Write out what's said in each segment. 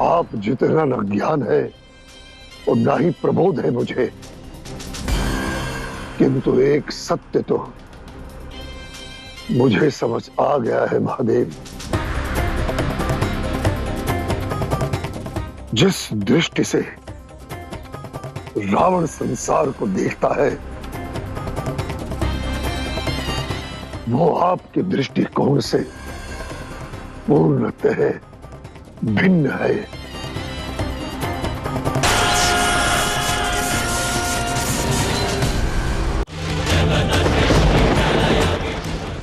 आप जितना न ज्ञान है और ना ही प्रबोध है मुझे, किंतु एक सत्य तो मुझे समझ आ गया है महादेव। जिस दृष्टि से रावण संसार को देखता है वो आपके दृष्टिकोण से पूर्णतः भिन्न है।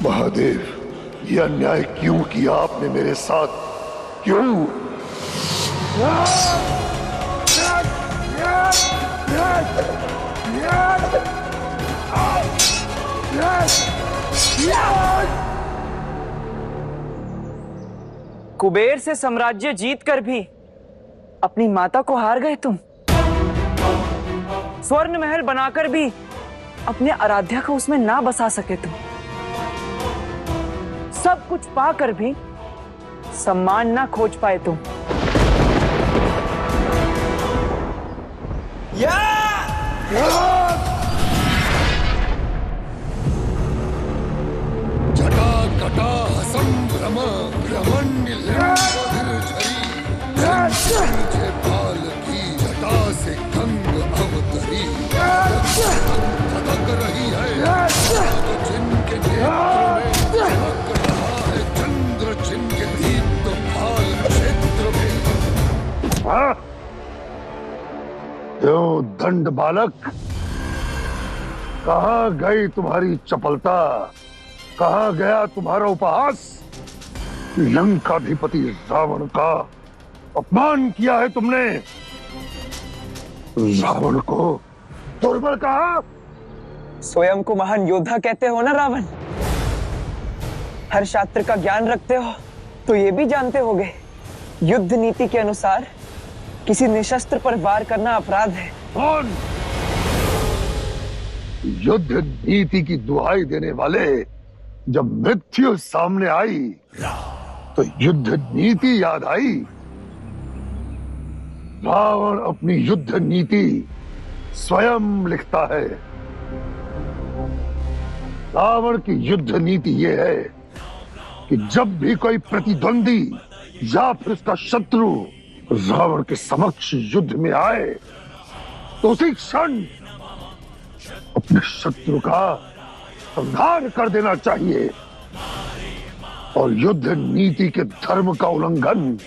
महादेव, यह अन्याय क्यों किया आपने मेरे साथ? क्यों? कुबेर से साम्राज्य जीतकर भी अपनी माता को हार गए तुम। स्वर्ण महल बनाकर भी अपने आराध्या को उसमें ना बसा सके तुम। सब कुछ पाकर भी सम्मान ना खोज पाए तुम। जटा कटा संभ्रम मुझे बाल की जटा से गंग अवतरी खदक रही है तो जिनके नेत्र में चमक रहा है चंद्र, जिनके दीप्त भाल क्षेत्र में। क्यों दंड बालक, कहां गई तुम्हारी चपलता? कहां गया तुम्हारा उपहास? लंकाधिपति रावण का अपमान किया है तुमने। रावण को दुर्बल कहा। स्वयं को महान योद्धा कहते हो ना रावण? हर शास्त्र का ज्ञान रखते हो तो ये भी जानते होगे युद्ध नीति के अनुसार किसी निशस्त्र पर वार करना अपराध है। कौन? युद्ध नीति की दुहाई देने वाले जब मृत्यु सामने आई तो युद्ध नीति याद आई। रावण अपनी युद्ध नीति स्वयं लिखता है। रावण की युद्ध नीति यह है कि जब भी कोई प्रतिद्वंदी या फिर उसका शत्रु रावण के समक्ष युद्ध में आए तो उसी क्षण अपने शत्रु का संहार कर देना चाहिए। और युद्ध नीति के धर्म का उल्लंघन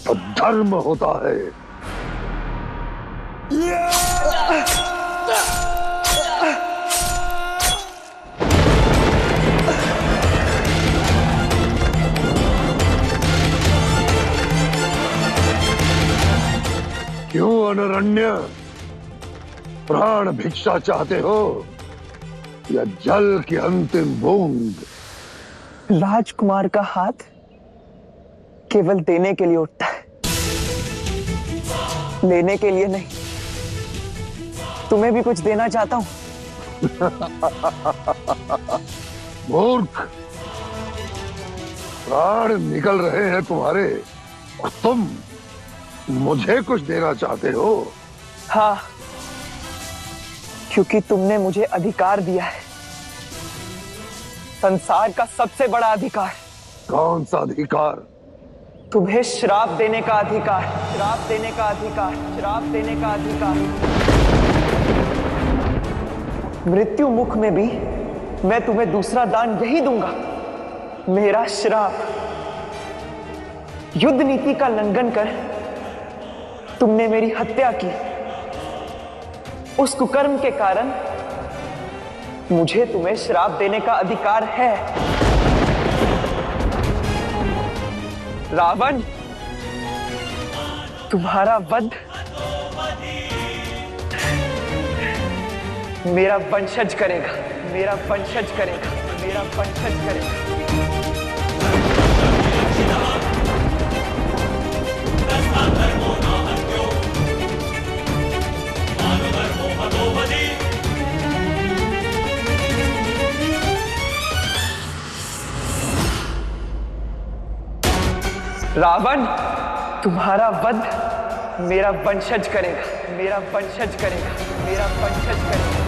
तो धर्म होता है। क्यों अनरण्य, प्राण भिक्षा चाहते हो या जल की अंतिम बूंद? राजकुमार का हाथ केवल देने के लिए उठता है, लेने के लिए नहीं। तुम्हें भी कुछ देना चाहता हूं। मूर्ख, प्राण निकल रहे हैं तुम्हारे और तुम मुझे कुछ देना चाहते हो? हाँ, क्योंकि तुमने मुझे अधिकार दिया है, संसार का सबसे बड़ा अधिकार। कौन सा अधिकार? तुम्हें श्राप देने का अधिकार, श्राप देने का अधिकार, श्राप देने का अधिकार। मृत्यु मुख में भी मैं तुम्हें दूसरा दान यही दूंगा, मेरा श्राप। युद्ध नीति का उल्लंघन कर तुमने मेरी हत्या की। उस कुकर्म के कारण मुझे तुम्हें श्राप देने का अधिकार है। रावण, तुम्हारा वध मेरा वंशज करेगा, मेरा वंशज करेगा, मेरा वंशज करेगा। रावण, तुम्हारा वध मेरा वंशज करेगा, मेरा वंशज करेगा, मेरा वंशज करेगा।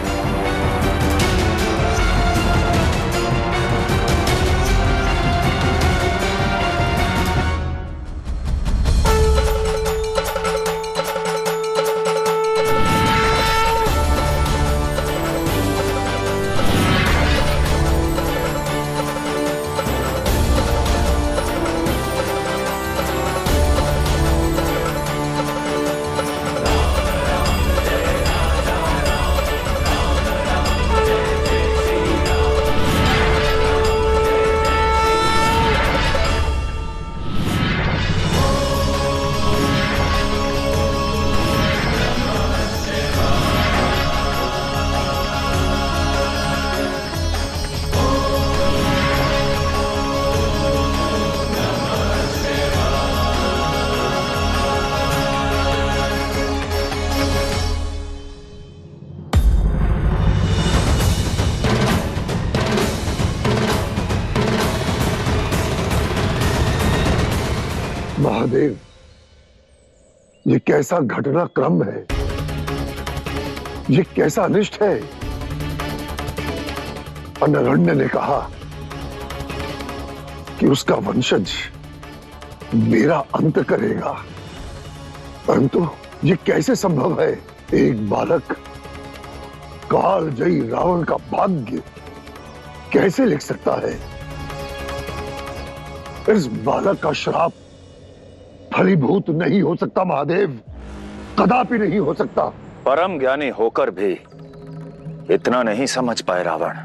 महादेव, ये कैसा घटनाक्रम है, ये कैसा अनिष्ट है। अनरण्य ने कहा कि उसका वंशज मेरा अंत करेगा, परंतु ये कैसे संभव है। एक बालक कालजयी रावण का भाग्य कैसे लिख सकता है। इस बालक का श्राप फलीभूत नहीं हो सकता महादेव, कदापि नहीं हो सकता। परम ज्ञानी होकर भी इतना नहीं समझ पाए रावण।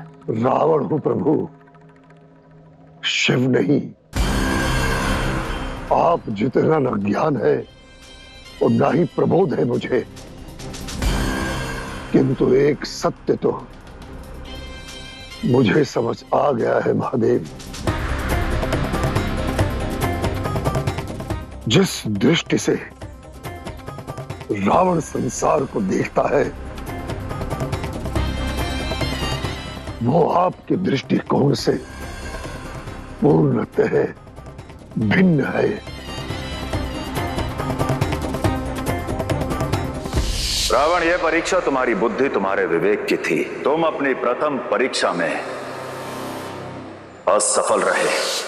रावण हूं प्रभु, शिव नहीं। आप जितना न ज्ञान है और ना ही प्रबोध है मुझे, किंतु एक सत्य तो मुझे समझ आ गया है महादेव। जिस दृष्टि से रावण संसार को देखता है, वो आपके दृष्टिकोण से पूर्णतः भिन्न है। रावण, यह परीक्षा तुम्हारी बुद्धि, तुम्हारे विवेक की थी। तुम अपनी प्रथम परीक्षा में असफल रहे।